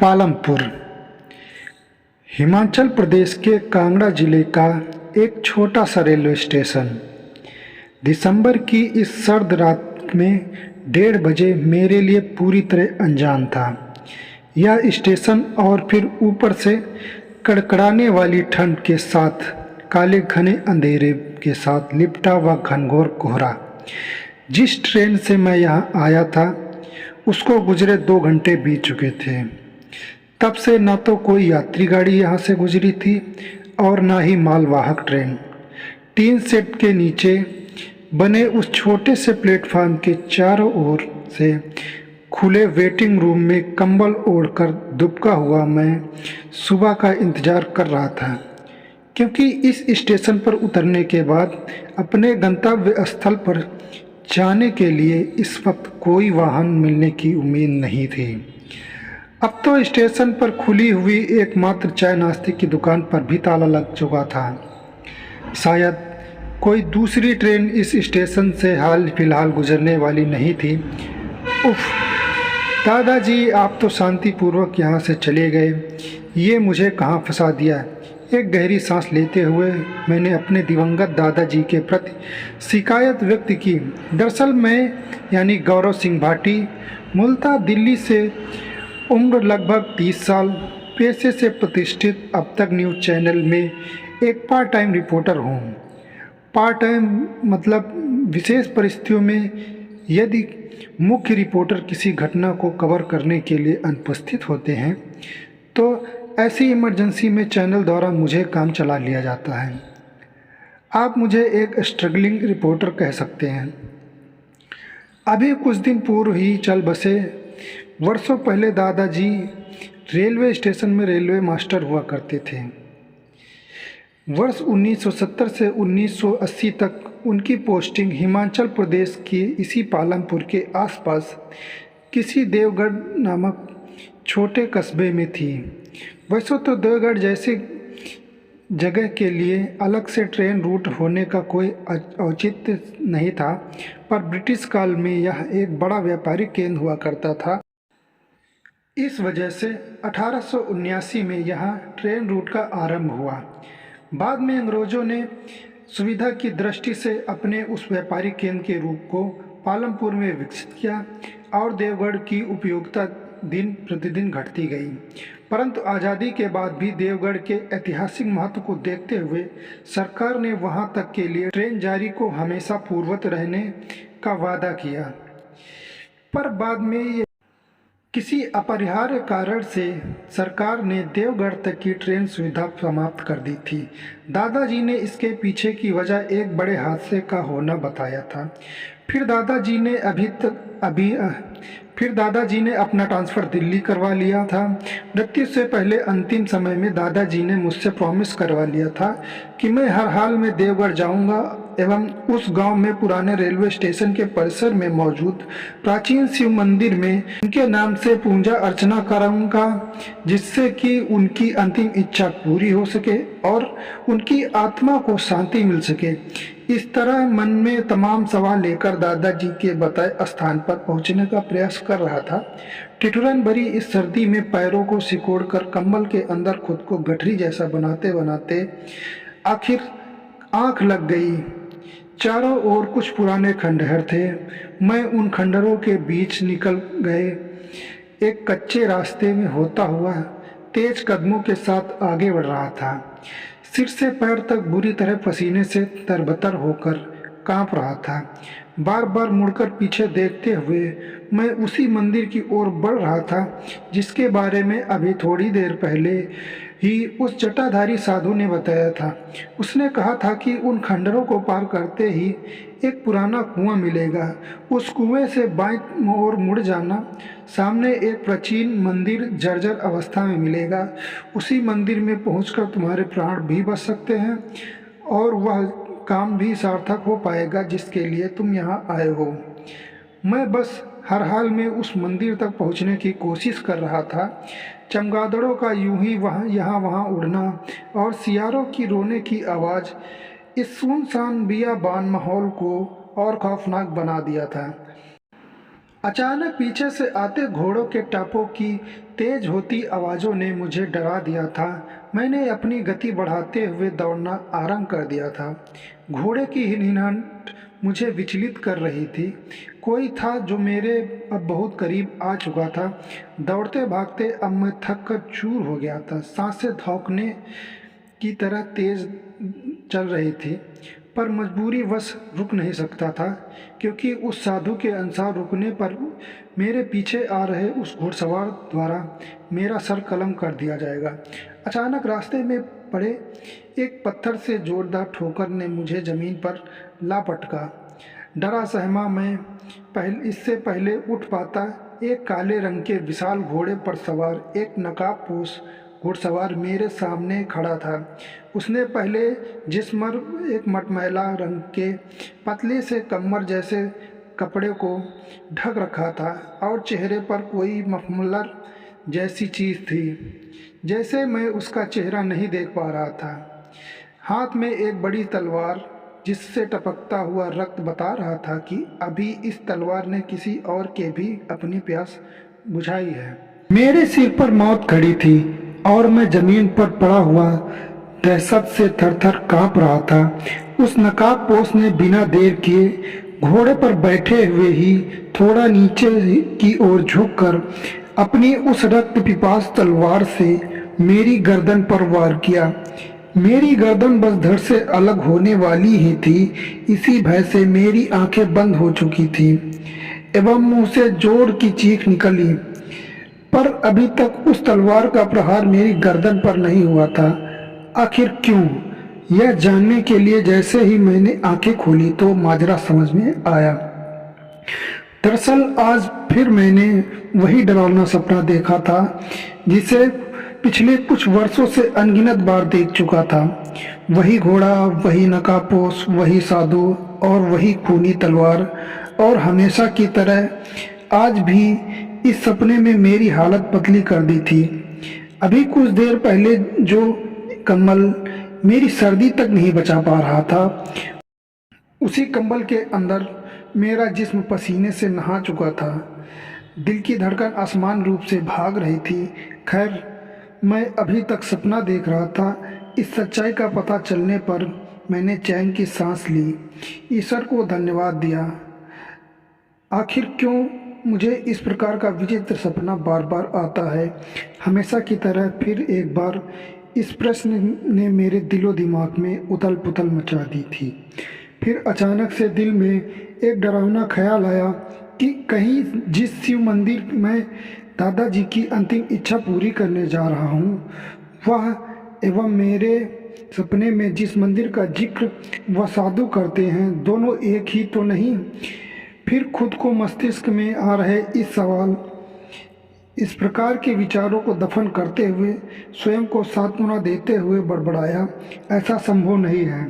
पालमपुर हिमाचल प्रदेश के कांगड़ा जिले का एक छोटा सा रेलवे स्टेशन। दिसंबर की इस सर्द रात में 1:30 बजे मेरे लिए पूरी तरह अनजान था। यह स्टेशन और फिर ऊपर से कड़कड़ाने वाली ठंड के साथ काले घने अंधेरे के साथ लिपटा हुआ घनघोर कोहरा। जिस ट्रेन से मैं यहाँ आया था उसको गुजरे 2 घंटे बीत चुके थे। तब से न तो कोई यात्री गाड़ी यहाँ से गुजरी थी और ना ही मालवाहक ट्रेन। टीन सेट के नीचे बने उस छोटे से प्लेटफार्म के चारों ओर से खुले वेटिंग रूम में कंबल ओढ़कर दुबका हुआ मैं सुबह का इंतज़ार कर रहा था, क्योंकि इस स्टेशन पर उतरने के बाद अपने गंतव्य स्थल पर जाने के लिए इस वक्त कोई वाहन मिलने की उम्मीद नहीं थी। अब तो स्टेशन पर खुली हुई एकमात्र चाय नाश्ते की दुकान पर भी ताला लग चुका था। शायद कोई दूसरी ट्रेन इस स्टेशन से हाल फिलहाल गुजरने वाली नहीं थी। उफ, दादाजी आप तो शांतिपूर्वक यहाँ से चले गए, ये मुझे कहाँ फंसा दिया। एक गहरी सांस लेते हुए मैंने अपने दिवंगत दादाजी के प्रति शिकायत व्यक्त की। दरअसल मैं यानी गौरव सिंह भाटी मूलतः दिल्ली से, उम्र लगभग 30 साल, पेशे से प्रतिष्ठित अब तक न्यूज़ चैनल में एक पार्ट टाइम रिपोर्टर हूँ। पार्ट टाइम मतलब विशेष परिस्थितियों में यदि मुख्य रिपोर्टर किसी घटना को कवर करने के लिए अनुपस्थित होते हैं तो ऐसी इमरजेंसी में चैनल द्वारा मुझे काम चला लिया जाता है। आप मुझे एक स्ट्रगलिंग रिपोर्टर कह सकते हैं। अभी कुछ दिन पूर्व ही चल बसे। वर्षों पहले दादाजी रेलवे स्टेशन में रेलवे मास्टर हुआ करते थे। वर्ष 1970 से 1980 तक उनकी पोस्टिंग हिमाचल प्रदेश के इसी पालमपुर के आसपास किसी देवगढ़ नामक छोटे कस्बे में थी। वैसे तो देवगढ़ जैसी जगह के लिए अलग से ट्रेन रूट होने का कोई औचित्य नहीं था, पर ब्रिटिश काल में यह एक बड़ा व्यापारिक केंद्र हुआ करता था। इस वजह से 1879 में यहाँ ट्रेन रूट का आरंभ हुआ। बाद में अंग्रेज़ों ने सुविधा की दृष्टि से अपने उस व्यापारिक केंद्र के रूप को पालमपुर में विकसित किया और देवगढ़ की उपयोगिता दिन प्रतिदिन घटती गई। परंतु आज़ादी के बाद भी देवगढ़ के ऐतिहासिक महत्व को देखते हुए सरकार ने वहां तक के लिए ट्रेन जारी को हमेशा पूर्ववत रहने का वादा किया, पर बाद में ये किसी अपरिहार्य कारण से सरकार ने देवगढ़ तक की ट्रेन सुविधा समाप्त कर दी थी। दादाजी ने इसके पीछे की वजह एक बड़े हादसे का होना बताया था। फिर दादाजी ने अपना ट्रांसफ़र दिल्ली करवा लिया था। मृत्यु से पहले अंतिम समय में दादाजी ने मुझसे प्रॉमिस करवा लिया था कि मैं हर हाल में देवगढ़ जाऊंगा एवं उस गांव में पुराने रेलवे स्टेशन के परिसर में मौजूद प्राचीन शिव मंदिर में उनके नाम से पूजा अर्चना करूंगा, जिससे कि उनकी अंतिम इच्छा पूरी हो सके और उनकी आत्मा को शांति मिल सके। इस तरह मन में तमाम सवाल लेकर दादाजी के बताए स्थान पर पहुंचने का प्रयास कर रहा था। ठिठुरन भरी इस सर्दी में पैरों को सिकोड़कर कंबल के अंदर खुद को गठरी जैसा बनाते बनाते आखिर आंख लग गई। चारों ओर कुछ पुराने खंडहर थे। मैं उन खंडहरों के बीच निकल गए एक कच्चे रास्ते में होता हुआ तेज कदमों के साथ आगे बढ़ रहा था। सिर से पैर तक बुरी तरह पसीने से तरबतर होकर कांप रहा था। बार बार मुड़कर पीछे देखते हुए मैं उसी मंदिर की ओर बढ़ रहा था जिसके बारे में अभी थोड़ी देर पहले ही उस जटाधारी साधु ने बताया था। उसने कहा था कि उन खंडरों को पार करते ही एक पुराना कुआं मिलेगा। उस कुएं से बाईं ओर मुड़ जाना, सामने एक प्राचीन मंदिर जर्जर अवस्था में मिलेगा। उसी मंदिर में पहुंचकर तुम्हारे प्राण भी बच सकते हैं और वह काम भी सार्थक हो पाएगा जिसके लिए तुम यहाँ आए हो। मैं बस हर हाल में उस मंदिर तक पहुँचने की कोशिश कर रहा था। चमगादड़ों का यूं ही यहाँ वहाँ उड़ना और सियारों की रोने की आवाज़ इस सुनसान बियाबान माहौल को और खौफनाक बना दिया था। अचानक पीछे से आते घोड़ों के टापों की तेज होती आवाज़ों ने मुझे डरा दिया था। मैंने अपनी गति बढ़ाते हुए दौड़ना आरंभ कर दिया था। घोड़े की हिनहिनाहट मुझे विचलित कर रही थी। कोई था जो मेरे अब बहुत करीब आ चुका था। दौड़ते भागते अब मैं थक कर चूर हो गया था। सांसें धौंकने की तरह तेज चल रही थी, पर मजबूरीवश रुक नहीं सकता था, क्योंकि उस साधु के अनुसार रुकने पर मेरे पीछे आ रहे उस घुड़सवार द्वारा मेरा सर कलम कर दिया जाएगा। अचानक रास्ते में पड़े एक पत्थर से जोरदार ठोकर ने मुझे ज़मीन पर ला पटका। डरा सहमा मैं इससे पहले उठ पाता, एक काले रंग के विशाल घोड़े पर सवार एक नकाबपोश घुड़सवार मेरे सामने खड़ा था। उसने पहले जिस्म पर एक मटमैला रंग के पतले से कम्बल जैसे कपड़े को ढक रखा था और चेहरे पर कोई मफलर जैसी चीज़ थी, जैसे मैं उसका चेहरा नहीं देख पा रहा था। हाथ में एक बड़ी तलवार, जिससे टपकता हुआ रक्त बता रहा था कि अभी इस तलवार ने किसी और के भी अपनी प्यास बुझाई है। मेरे सिर पर मौत खड़ी थी और मैं जमीन पर पड़ा हुआ दहशत से थर-थर कांप रहा था। उस नकाबपोश ने बिना देर किए घोड़े पर बैठे हुए ही थोड़ा नीचे की ओर झुककर अपनी उस रक्त पिपास तलवार से मेरी गर्दन पर वार किया। मेरी गर्दन बस धड़ से अलग होने वाली ही थी। इसी भय से मेरी आंखें बंद हो चुकी थी एवं मुंह से जोर की चीख निकली, पर अभी तक उस तलवार का प्रहार मेरी गर्दन पर नहीं हुआ था। आखिर क्यों, यह जानने के लिए जैसे ही मैंने आंखें खोली तो माजरा समझ में आया। दरअसल आज फिर मैंने वही डरावना सपना देखा था जिसे पिछले कुछ वर्षों से अनगिनत बार देख चुका था। वही घोड़ा, वही नकाबपोश, वही साधु और वही खूनी तलवार। और हमेशा की तरह आज भी इस सपने में मेरी हालत पतली कर दी थी। अभी कुछ देर पहले जो कंबल मेरी सर्दी तक नहीं बचा पा रहा था, उसी कंबल के अंदर मेरा जिस्म पसीने से नहा चुका था। दिल की धड़कन आसमान रूप से भाग रही थी। खैर, मैं अभी तक सपना देख रहा था। इस सच्चाई का पता चलने पर मैंने चैन की सांस ली, ईश्वर को धन्यवाद दिया। आखिर क्यों मुझे इस प्रकार का विचित्र सपना बार बार आता है? हमेशा की तरह फिर एक बार इस प्रश्न ने मेरे दिलो दिमाग में उथल पुथल मचा दी थी। फिर अचानक से दिल में एक डरावना ख्याल आया कि कहीं जिस शिव मंदिर में दादाजी की अंतिम इच्छा पूरी करने जा रहा हूँ, वह एवं मेरे सपने में जिस मंदिर का जिक्र वह साधु करते हैं, दोनों एक ही तो नहीं। फिर खुद को मस्तिष्क में आ रहे इस प्रकार के विचारों को दफन करते हुए स्वयं को सांत्वना देते हुए बड़बड़ाया, ऐसा संभव नहीं है।